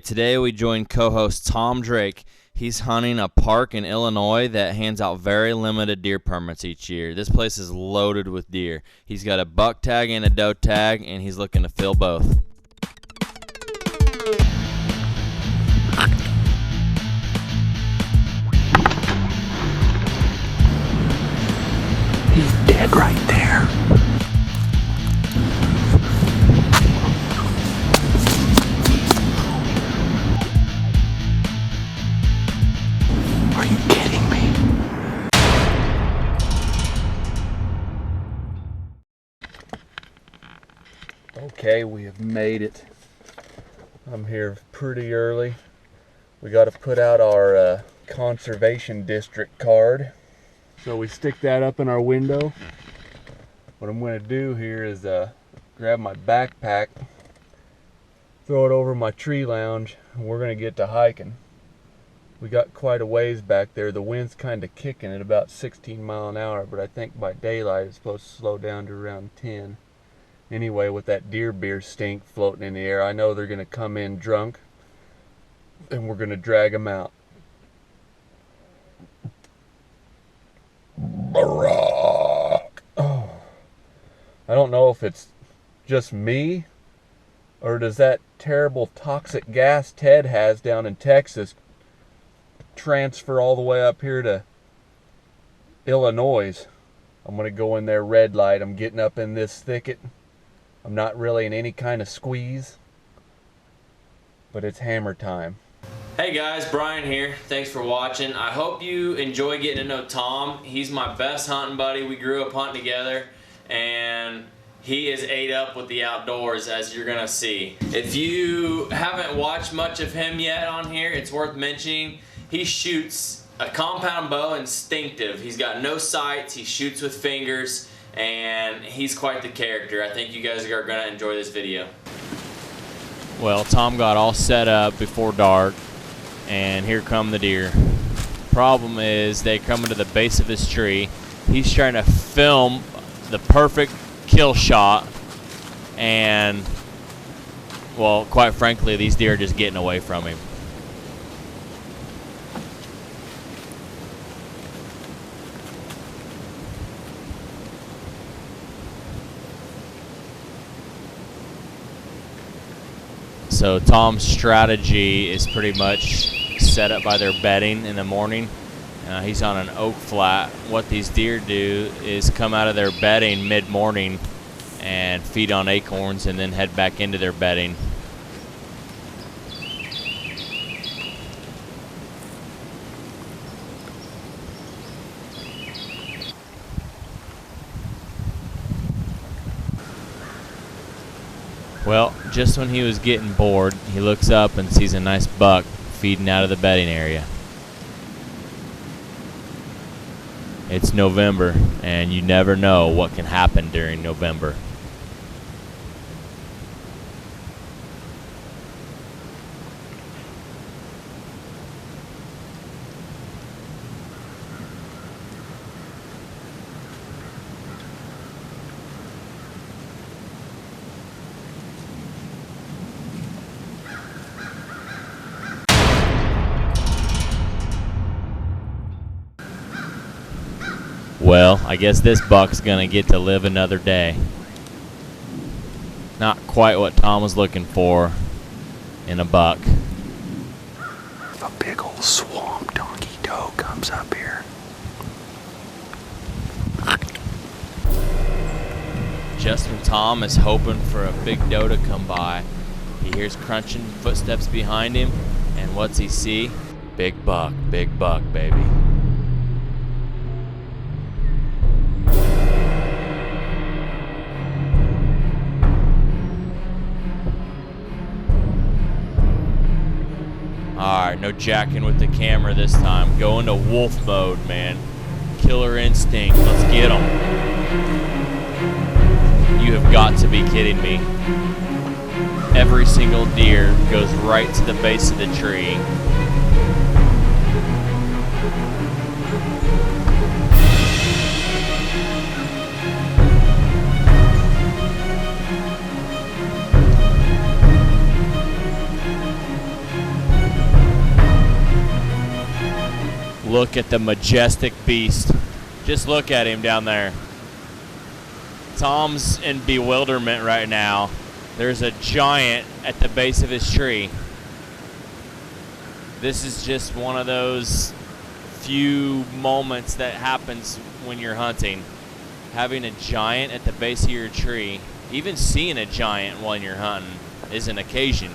Today we join co-host Tom Drake. He's hunting a park in Illinois that hands out very limited deer permits each year. This place is loaded with deer. He's got a buck tag and a doe tag, and he's looking to fill both. He's dead right there. Are you kidding me? Okay, we have made it. I'm here pretty early. We got to put out our conservation district card. So we stick that up in our window. What I'm going to do here is grab my backpack, throw it over my tree lounge, and we're going to get to hiking. We got quite a ways back there. The wind's kind of kicking at about 16 miles an hour, but I think by daylight it's supposed to slow down to around 10. Anyway, with that deer beer stink floating in the air, I know they're going to come in drunk, and we're going to drag them out. Barack. Oh. I don't know if it's just me, or does that terrible toxic gas Ted has down in Texas transfer all the way up here to Illinois. I'm going to go in there red light. I'm getting up in this thicket. I'm not really in any kind of squeeze, but it's hammer time. Hey guys, Brian here. Thanks for watching. I hope you enjoy getting to know Tom. He's my best hunting buddy. We grew up hunting together, and he is ate up with the outdoors, as you're gonna see. If you haven't watched much of him yet on here, it's worth mentioning. He shoots a compound bow, instinctive. He's got no sights, he shoots with fingers, and he's quite the character. I think you guys are gonna enjoy this video. Well, Tom got all set up before dark, and here come the deer. Problem is, they come into the base of his tree. He's trying to film the perfect kill shot, and, well, quite frankly, these deer are just getting away from him. So Tom's strategy is pretty much set up by their bedding in the morning. He's on an oak flat. What these deer do is come out of their bedding mid-morning and feed on acorns and then head back into their bedding. Well, just when he was getting bored, he looks up and sees a nice buck feeding out of the bedding area. It's November, and you never know what can happen during November. Well, I guess this buck's gonna get to live another day. Not quite what Tom was looking for in a buck. If a big old swamp donkey doe comes up here. Just when Tom is hoping for a big doe to come by, he hears crunching footsteps behind him, and what's he see? Big buck, baby. Alright, no jacking with the camera this time. Go into wolf mode, man. Killer instinct. Let's get him. You have got to be kidding me. Every single deer goes right to the base of the tree. look at the majestic beast. Just look at him down there. Tom's in bewilderment right now. There's a giant at the base of his tree. This is just one of those few moments that happens when you're hunting. Having a giant at the base of your tree, even seeing a giant while you're hunting, is an occasion.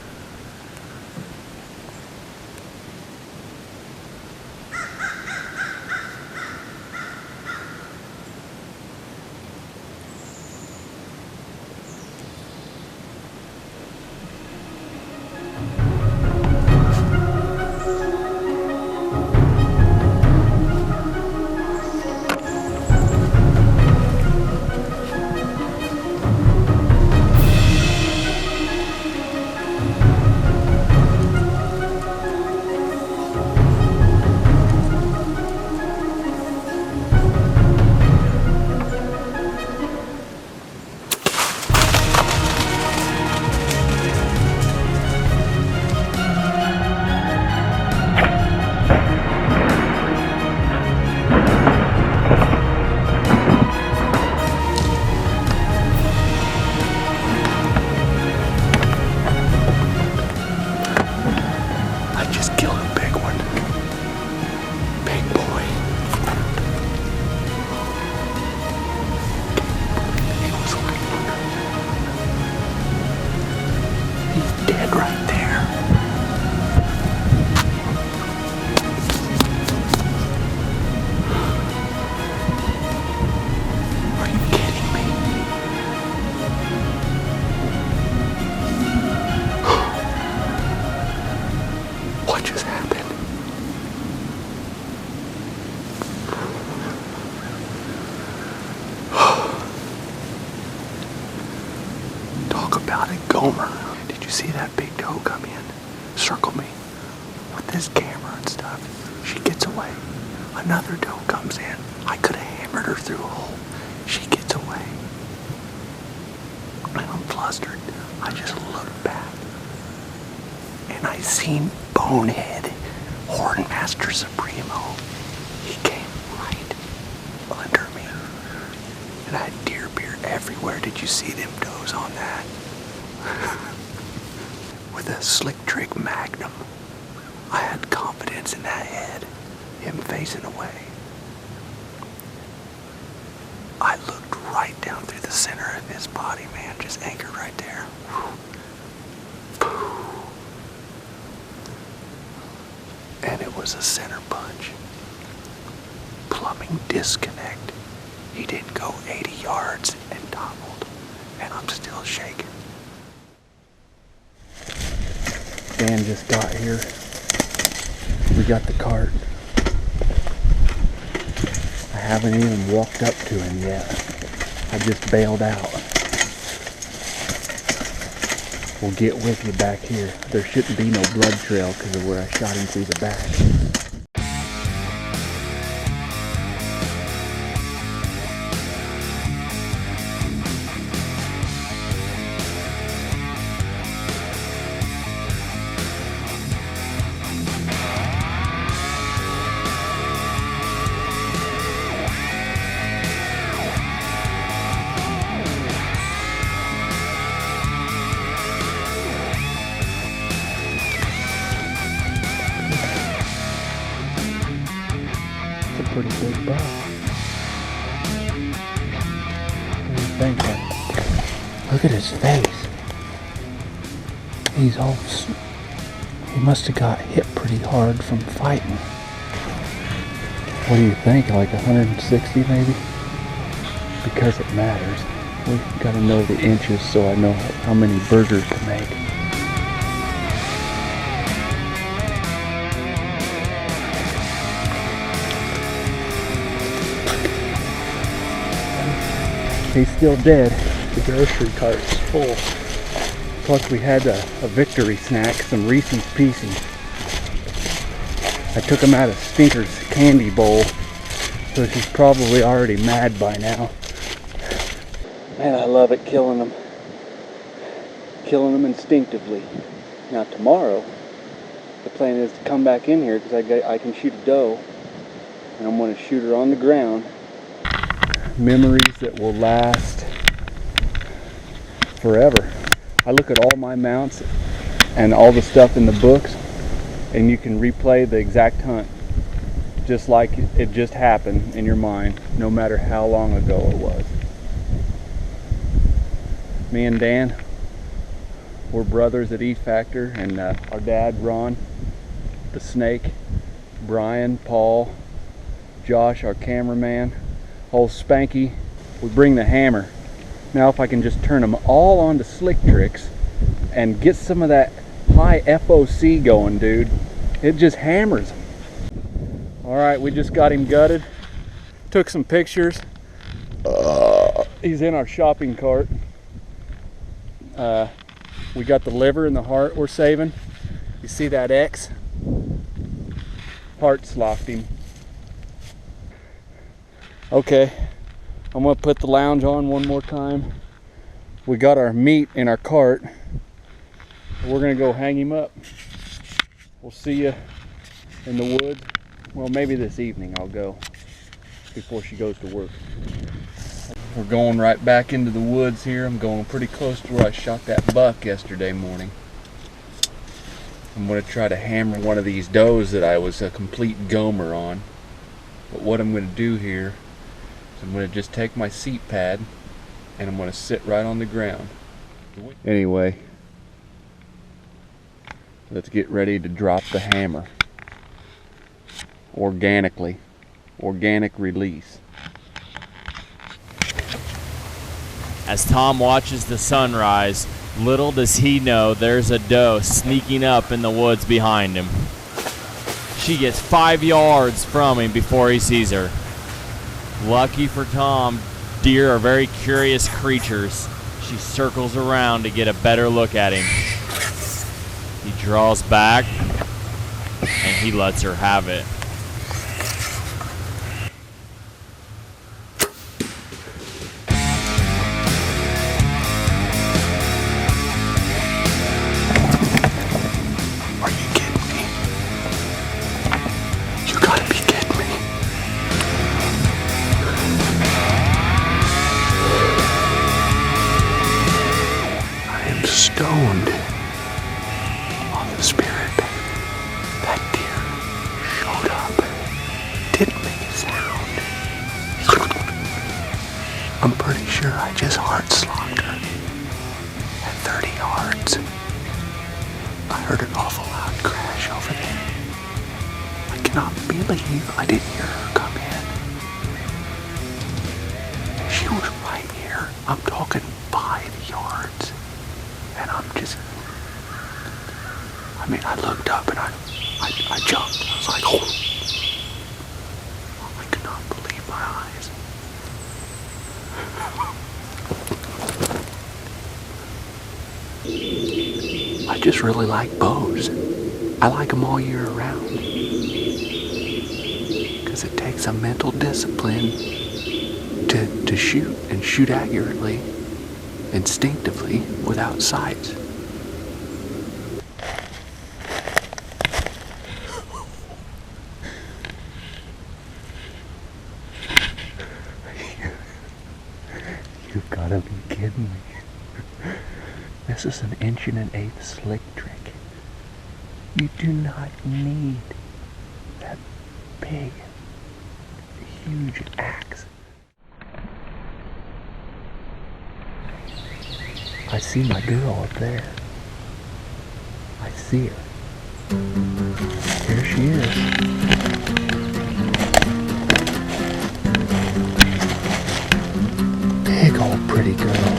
Gomer, did you see that big doe come in? Circle me with this camera and stuff. She gets away. Another doe comes in. I could have hammered her through a hole. She gets away. And I'm flustered. I just looked back. And I seen Bonehead, Hornmaster Supremo. He came right under me. And I had deer beer everywhere. Did you see them does on that? With a slick trick magnum. I had confidence in that head. Him facing away. I looked right down through the center of his body, man. Just anchored right there. And it was a center punch. Plumbing disconnect. He didn't go 80 yards and toppled. And I'm still shaking. Dan just got here. We got the cart. I haven't even walked up to him yet. I just bailed out. We'll get with you back here. There shouldn't be no blood trail because of where I shot him through the back. Pretty big buck. What do you think, buddy? Look at his face. He's all... He must have got hit pretty hard from fighting. What do you think? Like 160 maybe? Because it matters. We've got to know the inches so I know how many burgers to make. He's still dead. The grocery cart's full. Plus we had a victory snack, some Reese's Pieces. I took him out of Stinker's candy bowl, so she's probably already mad by now. Man, I love it killing them. Killing them instinctively. Now tomorrow, the plan is to come back in here because I can shoot a doe and I'm going to shoot her on the ground. Memories that will last forever. I look at all my mounts and all the stuff in the books, and you can replay the exact hunt just like it just happened in your mind, no matter how long ago it was. Me and Dan, we're brothers at E Factor, and our dad, Ron, the Snake, Brian, Paul, Josh, our cameraman, old Spanky, we bring the hammer. Now if I can just turn them all onto slick tricks and get some of that high FOC going, dude, it just hammers them. Alright, we just got him gutted, took some pictures. He's in our shopping cart. We got the liver and the heart we're saving. You see that X? Heart sloughed him. Okay, I'm gonna put the lounge on one more time. We got our meat in our cart. We're gonna go hang him up. We'll see you in the woods. Well, maybe this evening I'll go before she goes to work. We're going right back into the woods here. I'm going pretty close to where I shot that buck yesterday morning. I'm going to try to hammer one of these does that I was a complete gomer on. But what I'm going to do here is I'm going to just take my seat pad and I'm going to sit right on the ground. Anyway, let's get ready to drop the hammer. Organically. Organic release. As Tom watches the sunrise, little does he know there's a doe sneaking up in the woods behind him. She gets 5 yards from him before he sees her. Lucky for Tom, deer are very curious creatures. She circles around to get a better look at him. He draws back and he lets her have it. Stoned on the spirit. That deer showed up, didn't make a sound. I'm pretty sure I just hard slogged her at 30 yards. I heard an awful loud crash over there. I cannot believe I didn't hear her come in. She was right here. I'm talking 5 yards. And I looked up and I jumped. I was like, oh. I could not believe my eyes. I just really like bows. I like them all year round. Because it takes a mental discipline to shoot and shoot accurately, instinctively, without sights. You've got to be kidding me. This is an 1 1/8" slick trick. You do not need that big, huge axe. I see my girl up there. I see her. Here she is. Big old pretty girl.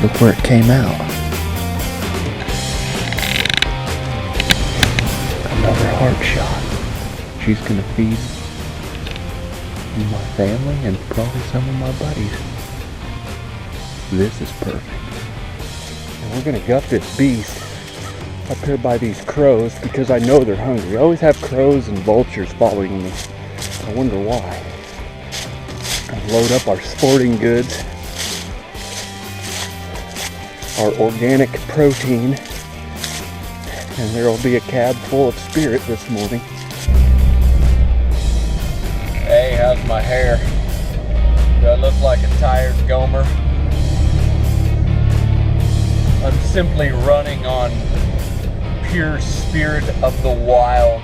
Look where it came out. Another heart shot. She's gonna feed my family and probably some of my buddies. This is perfect. And we're gonna gut this beast up here by these crows because I know they're hungry. I always have crows and vultures following me. I wonder why. Gonna load up our sporting goods. our organic protein, and there will be a cab full of spirit this morning. Hey, how's my hair? Do I look like a tired Gomer? I'm simply running on pure spirit of the wild